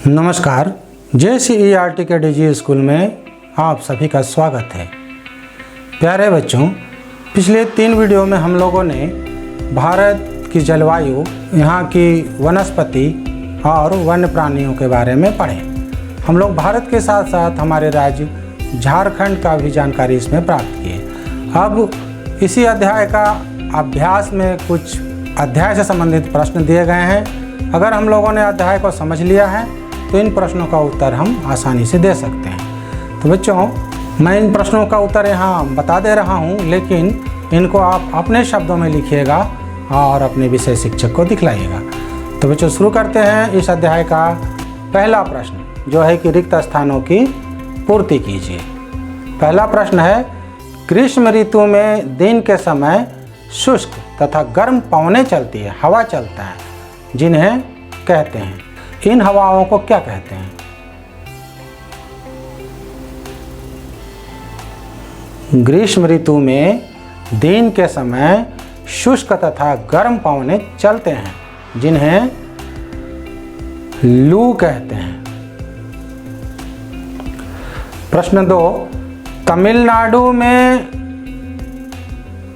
नमस्कार, JCERT के DG school में आप सभी का स्वागत है। प्यारे बच्चों, पिछले 3 वीडियो में हम लोगों ने भारत की जलवायु, यहाँ की वनस्पति और वन्य प्राणियों के बारे में पढ़े। हम लोग भारत के साथ साथ हमारे राज्य झारखंड का भी जानकारी इसमें प्राप्त किए। अब इसी अध्याय का अभ्यास में कुछ अध्याय से संबंधित प्रश्न दिए गए हैं। अगर हम लोगों ने अध्याय को समझ लिया है तो इन प्रश्नों का उत्तर हम आसानी से दे सकते हैं। तो बच्चों, मैं इन प्रश्नों का उत्तर यहाँ बता दे रहा हूँ, लेकिन इनको आप अपने शब्दों में लिखिएगा और अपने विषय शिक्षक को दिखलाइएगा। तो बच्चों, शुरू करते हैं इस अध्याय का पहला प्रश्न, जो है कि रिक्त स्थानों की पूर्ति कीजिए। पहला प्रश्न है, ग्रीष्म ऋतु में दिन के समय शुष्क तथा गर्म पवनें चलती है, हवा चलता है, जिन्हें कहते हैं। इन हवाओं को क्या कहते हैं? ग्रीष्म ऋतु में दिन के समय शुष्क तथा गर्म पवनें चलते हैं, जिन्हें लू कहते हैं। प्रश्न 2, तमिलनाडु में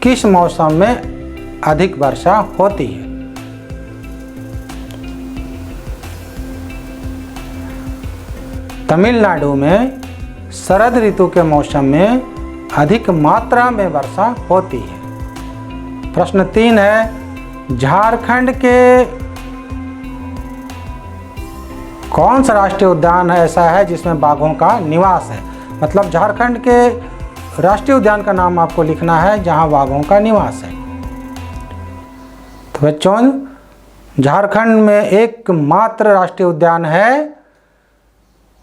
किस मौसम में अधिक वर्षा होती है? तमिलनाडु में शरद ऋतु के मौसम में अधिक मात्रा में वर्षा होती है। प्रश्न 3 है, झारखंड के कौन सा राष्ट्रीय उद्यान ऐसा है जिसमें बाघों का निवास है? मतलब झारखंड के राष्ट्रीय उद्यान का नाम आपको लिखना है जहां बाघों का निवास है। तो बच्चों, झारखंड में एकमात्र राष्ट्रीय उद्यान है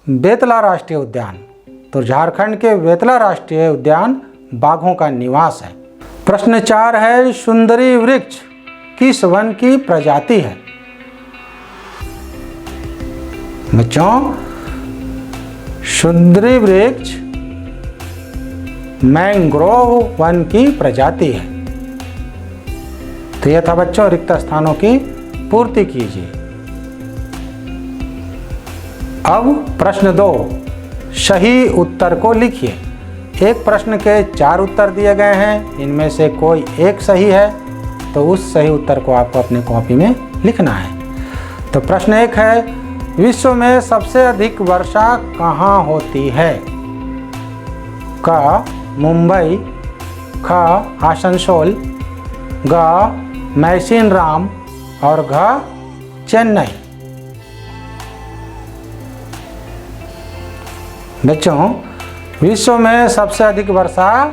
बेतला राष्ट्रीय उद्यान। तो झारखंड के बेतला राष्ट्रीय उद्यान बाघों का निवास है। प्रश्न 4 है, सुंदरी वृक्ष किस वन की प्रजाति है? बच्चों, सुंदरी वृक्ष मैंग्रोव वन की प्रजाति है। तो यह था बच्चों रिक्त स्थानों की पूर्ति कीजिए। अब प्रश्न 2, सही उत्तर को लिखिए। एक प्रश्न के 4 उत्तर दिए गए हैं, इनमें से कोई एक सही है, तो उस सही उत्तर को आपको अपने कॉपी में लिखना है। तो प्रश्न 1 है, विश्व में सबसे अधिक वर्षा कहाँ होती है? क, मुंबई, ख, आसनसोल, ग, मैसिनराम और घ, चेन्नई। बच्चों, विश्व में सबसे अधिक वर्षा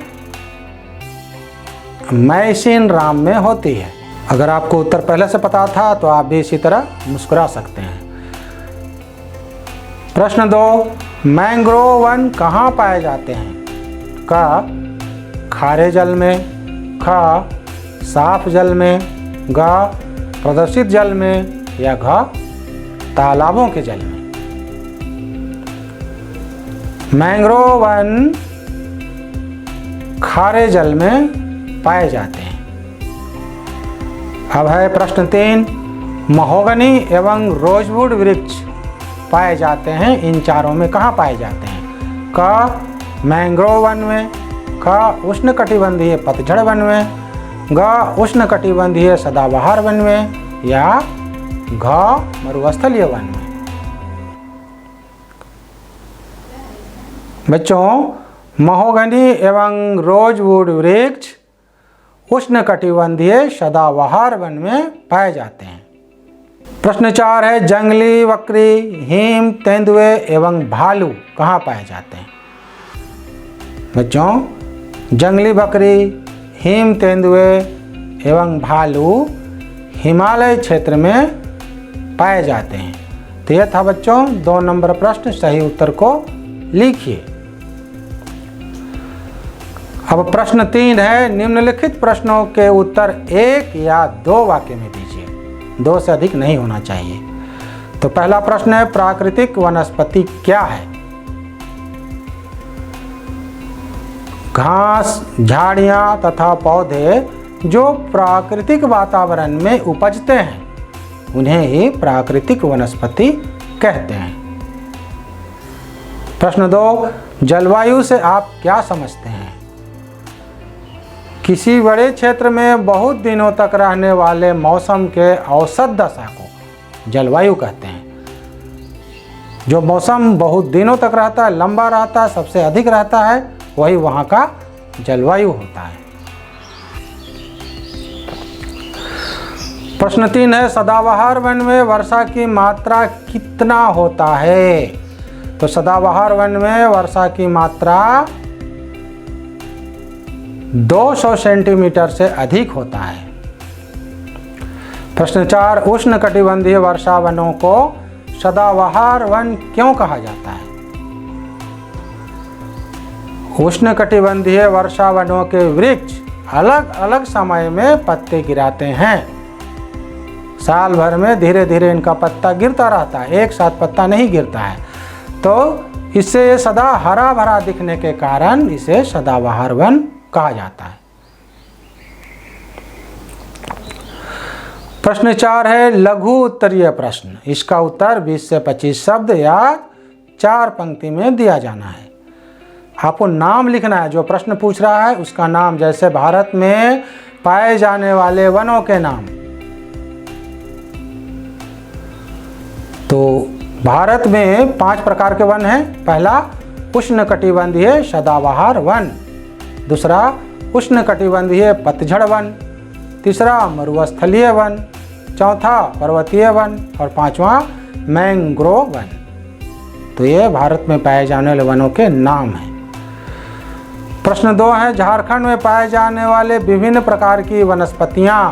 मैसिनराम में होती है। अगर आपको उत्तर पहले से पता था तो आप भी इसी तरह मुस्कुरा सकते हैं। प्रश्न 2, मैंग्रोव वन कहाँ पाए जाते हैं? क, खारे जल में, ख, साफ जल में, ग, प्रदूषित जल में या घ, तालाबों के जल में। मैंग्रोव वन खारे जल में पाए जाते हैं। अब है प्रश्न 3, महोगनी एवं रोजवुड वृक्ष पाए जाते हैं, इन चारों में कहाँ पाए जाते हैं? क, मैंग्रोव वन में, ख, उष्णकटिबंधीय पतझड़ वन में, ग, उष्णकटिबंधीय सदाबहार वन में या घ, मरुस्थलीय वन में। बच्चों, महोगनी एवं रोजवुड वृक्ष उष्णकटिबंधीय सदाबहार वन में पाए जाते हैं। प्रश्न 4 है, जंगली बकरी, हिम तेंदुए एवं भालू कहाँ पाए जाते हैं? बच्चों, जंगली बकरी, हिम तेंदुए एवं भालू हिमालय क्षेत्र में पाए जाते हैं। तो यह था बच्चों 2 नंबर प्रश्न। सही उत्तर को लिखिए। अब प्रश्न 3 है, निम्नलिखित प्रश्नों के उत्तर 1 या 2 वाक्य में दीजिए, 2 से अधिक नहीं होना चाहिए। तो पहला प्रश्न है, प्राकृतिक वनस्पति क्या है? घास, झाड़ियाँ तथा पौधे जो प्राकृतिक वातावरण में उपजते हैं उन्हें ही प्राकृतिक वनस्पति कहते हैं। प्रश्न 2, जलवायु से आप क्या समझते हैं? किसी बड़े क्षेत्र में बहुत दिनों तक रहने वाले मौसम के औसत दशा को जलवायु कहते हैं। जो मौसम बहुत दिनों तक रहता है, लंबा रहता है, सबसे अधिक रहता है, वही वहाँ का जलवायु होता है। प्रश्न 3 है, सदाबहार वन में वर्षा की मात्रा कितना होता है? तो सदाबहार वन में वर्षा की मात्रा 200 सेंटीमीटर से अधिक होता है। प्रश्न 4, उष्णकटिबंधीय वर्षा वनों को सदाबहार वन क्यों कहा जाता है? उष्णकटिबंधीय वर्षा वनों के वृक्ष अलग अलग समय में पत्ते गिराते हैं। साल भर में धीरे धीरे इनका पत्ता गिरता रहता है, एक साथ पत्ता नहीं गिरता है, तो इससे ये सदा हरा भरा दिखने के कारण इसे सदाबहार वन कहा जाता है। प्रश्न 4 है, लघु उत्तरीय प्रश्न। इसका उत्तर 20 से 25 शब्द या 4 पंक्ति में दिया जाना है। आपको नाम लिखना है, जो प्रश्न पूछ रहा है उसका नाम, जैसे भारत में पाए जाने वाले वनों के नाम। तो भारत में 5 प्रकार के वन हैं। पहला, उष्णकटिबंधीय सदाबहार वन। दूसरा, उष्णकटिबंधीय पतझड़ वन। तीसरा, मरुस्थलीय वन। चौथा, पर्वतीय वन। और पांचवा, मैंग्रोव वन। तो ये भारत में पाए जाने वाले वनों के नाम हैं। प्रश्न 2 है, झारखंड में पाए जाने वाले विभिन्न प्रकार की वनस्पतियां।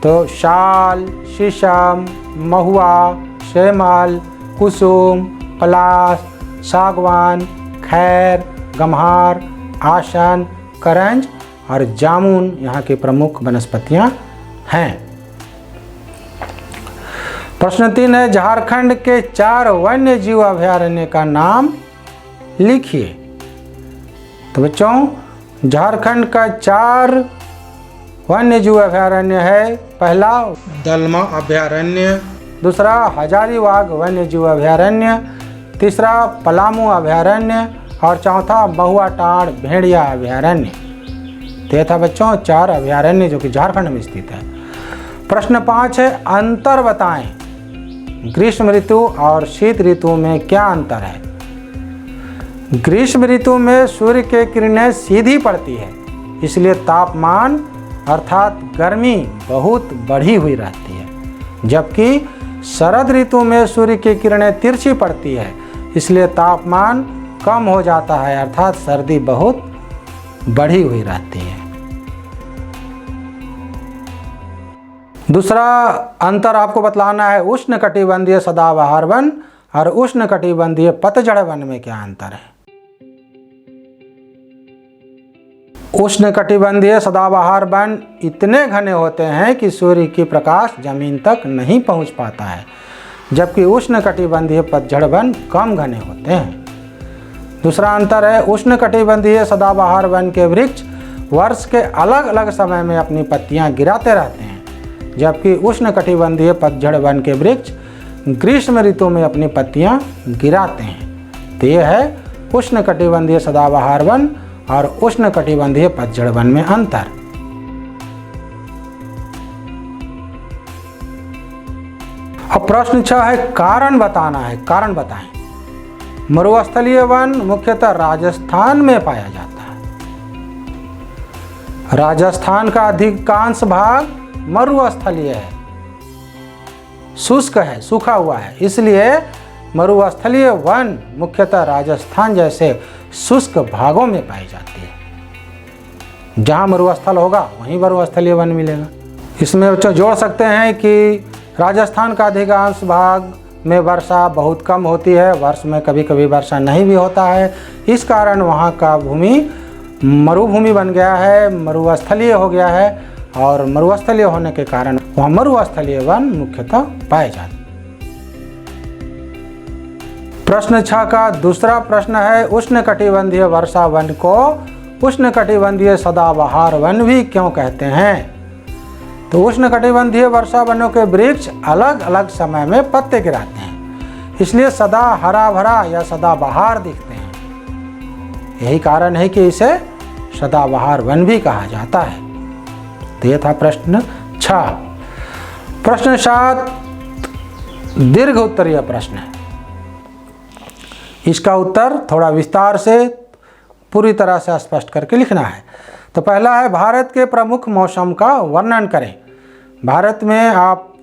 तो शाल, शीशम, महुआ, सेमल, कुसुम, पलाश, सागवान, खैर, गम्हार, आसन, करंज और जामुन यहाँ की प्रमुख वनस्पतियाँ हैं। प्रश्न 3 है, झारखंड के 4 वन्य जीव अभयारण्य का नाम लिखिए। तो बच्चों, झारखंड का 4 वन्य जीव अभयारण्य है। पहला, दलमा अभयारण्य। दूसरा, हजारीबाग वन्य जीव अभयारण्य। तीसरा, पलामू अभयारण्य। और चौथा, महुआ टांड़ भेड़िया अभयारण्य। तो ये था बच्चों 4 अभयारण्य जो कि झारखंड में स्थित है। प्रश्न 5 है, अंतर बताएं। ग्रीष्म ऋतु और शीत ऋतु में क्या अंतर है? ग्रीष्म ऋतु में सूर्य के किरणें सीधी पड़ती है, इसलिए तापमान अर्थात गर्मी बहुत बढ़ी हुई रहती है। जबकि शरद ऋतु में सूर्य की किरणें तिरछी पड़ती है, इसलिए तापमान कम हो जाता है, अर्थात सर्दी बहुत बढ़ी हुई रहती है। दूसरा अंतर आपको बतलाना है, उष्णकटिबंधीय सदाबहार वन और उष्णकटिबंधीय पतझड़ वन में क्या अंतर है? उष्णकटिबंधीय सदाबहार वन इतने घने होते हैं कि सूर्य की प्रकाश जमीन तक नहीं पहुंच पाता है, जबकि उष्णकटिबंधीय पतझड़ वन कम घने होते हैं। दूसरा अंतर है, उष्णकटिबंधीय सदाबहार वन के वृक्ष वर्ष के अलग अलग समय में अपनी पत्तियां गिराते रहते हैं, जबकि उष्णकटिबंधीय पतझड़ वन के वृक्ष ग्रीष्म ऋतु में अपनी पत्तियां गिराते हैं। तो यह है उष्णकटिबंधीय सदाबहार वन और उष्णकटिबंधीय पतझड़ वन में अंतर। अब प्रश्न 6 है, कारण बताना है। कारण बताएं। मरुस्थलीय वन मुख्यतः राजस्थान में पाया जाता है। राजस्थान का अधिकांश भाग मरुस्थलीय है, शुष्क है, सूखा हुआ है, इसलिए मरुस्थलीय वन मुख्यतः राजस्थान जैसे शुष्क भागों में पाई जाती है। जहाँ मरुस्थल होगा वहीं मरुस्थलीय वन मिलेगा। इसमें बच्चों जोड़ सकते हैं कि राजस्थान का अधिकांश भाग में वर्षा बहुत कम होती है, वर्ष में कभी कभी वर्षा नहीं भी होता है। इस कारण वहाँ का भूमि मरुभूमि बन गया है, मरुस्थलीय हो गया है, और मरुस्थलीय होने के कारण वहाँ मरुस्थलीय वन मुख्यतः पाए जाते हैं। प्रश्न 6 का दूसरा प्रश्न है, उष्णकटिबंधीय वर्षा वन को उष्णकटिबंधीय सदाबहार वन भी क्यों कहते हैं? तो उष्णकटिबंधीय वर्षा वनों के वृक्ष अलग अलग समय में पत्ते गिराते हैं, इसलिए सदा हरा भरा या सदाबहार दिखते हैं। यही कारण है कि इसे सदाबहार वन भी कहा जाता है। तो यह था प्रश्न 6। प्रश्न 7 दीर्घ उत्तरीय प्रश्न है। इसका उत्तर थोड़ा विस्तार से पूरी तरह से स्पष्ट करके लिखना है। तो पहला है, भारत के प्रमुख मौसम का वर्णन करें। भारत में आप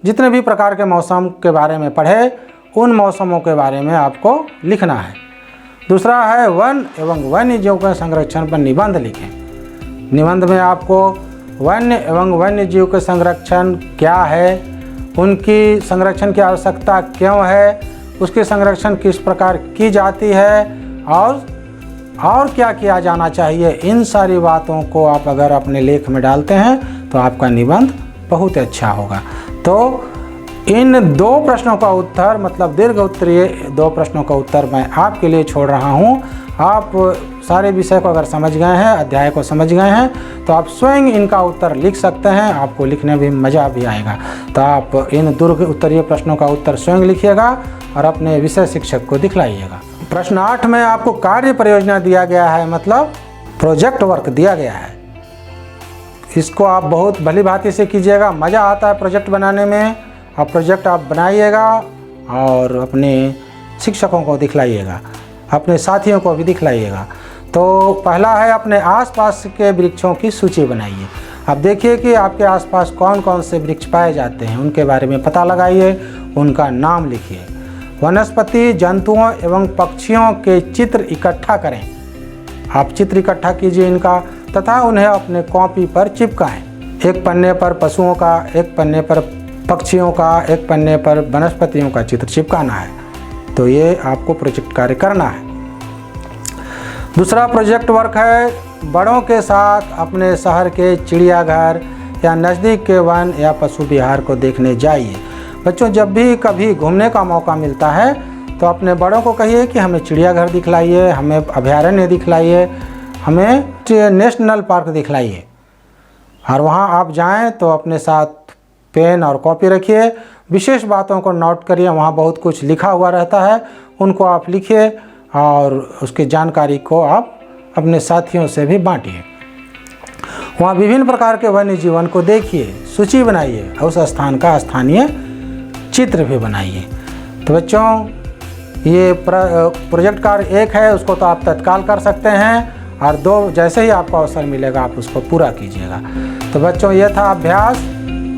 जितने भी प्रकार के मौसम के बारे में पढ़े, उन मौसमों के बारे में आपको लिखना है। दूसरा है, वन एवं वन्य जीवों के संरक्षण पर निबंध लिखें। निबंध में आपको वन्य एवं वन्य जीव के संरक्षण क्या है, उनकी संरक्षण की आवश्यकता क्यों है, उसके संरक्षण किस प्रकार की जाती है और क्या किया जाना चाहिए, इन सारी बातों को आप अगर अपने लेख में डालते हैं तो आपका निबंध बहुत अच्छा होगा। तो इन 2 प्रश्नों का उत्तर, मतलब दीर्घ उत्तरीय 2 प्रश्नों का उत्तर मैं आपके लिए छोड़ रहा हूँ। आप सारे विषय को अगर समझ गए हैं, अध्याय को समझ गए हैं, तो आप स्वयं इनका उत्तर लिख सकते हैं। आपको लिखने में मज़ा भी आएगा। तो आप इन दीर्घ उत्तरीय प्रश्नों का उत्तर स्वयं लिखिएगा और अपने विषय शिक्षक को दिखलाइएगा। प्रश्न 8 में आपको कार्य परियोजना दिया गया है, मतलब प्रोजेक्ट वर्क दिया गया है। इसको आप बहुत भली भांति से कीजिएगा, मज़ा आता है प्रोजेक्ट बनाने में। और प्रोजेक्ट आप बनाइएगा और अपने शिक्षकों को दिखलाइएगा, अपने साथियों को भी दिखलाइएगा। तो पहला है, अपने आसपास के वृक्षों की सूची बनाइए। अब देखिए कि आपके आसपास कौन कौन से वृक्ष पाए जाते हैं, उनके बारे में पता लगाइए, उनका नाम लिखिए। वनस्पति, जंतुओं एवं पक्षियों के चित्र इकट्ठा करें। आप चित्र इकट्ठा कीजिए इनका तथा उन्हें अपने कॉपी पर चिपकाएं। एक पन्ने पर पशुओं का, एक पन्ने पर पक्षियों का, एक पन्ने पर वनस्पतियों का चित्र चिपकाना है। तो ये आपको प्रोजेक्ट कार्य करना है। दूसरा प्रोजेक्ट वर्क है, बड़ों के साथ अपने शहर के चिड़ियाघर या नज़दीक के वन या पशु विहार को देखने जाइए। बच्चों, जब भी कभी घूमने का मौका मिलता है तो अपने बड़ों को कहिए कि हमें चिड़ियाघर दिखलाइए, हमें अभयारण्य दिखलाइए, हमें नेशनल पार्क दिखलाइए। और वहाँ आप जाएं तो अपने साथ पेन और कॉपी रखिए, विशेष बातों को नोट करिए। वहाँ बहुत कुछ लिखा हुआ रहता है, उनको आप लिखिए और उसकी जानकारी को आप अपने साथियों से भी बांटिए। वहाँ विभिन्न प्रकार के वन्य जीवन को देखिए, सूची बनाइए और उस स्थान का स्थानीय चित्र भी बनाइए। तो बच्चों, ये प्रोजेक्ट कार्य 1 है, उसको तो आप तत्काल कर सकते हैं, और 2 जैसे ही आपको अवसर मिलेगा आप उसको पूरा कीजिएगा। तो बच्चों, ये था अभ्यास।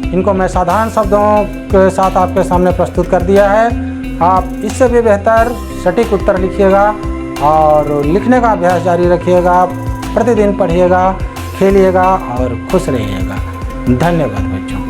इनको मैं साधारण शब्दों के साथ आपके सामने प्रस्तुत कर दिया है। आप इससे भी बेहतर सटीक उत्तर लिखिएगा और लिखने का अभ्यास जारी रखिएगा। प्रतिदिन पढ़िएगा, खेलिएगा और खुश रहिएगा। धन्यवाद बच्चों।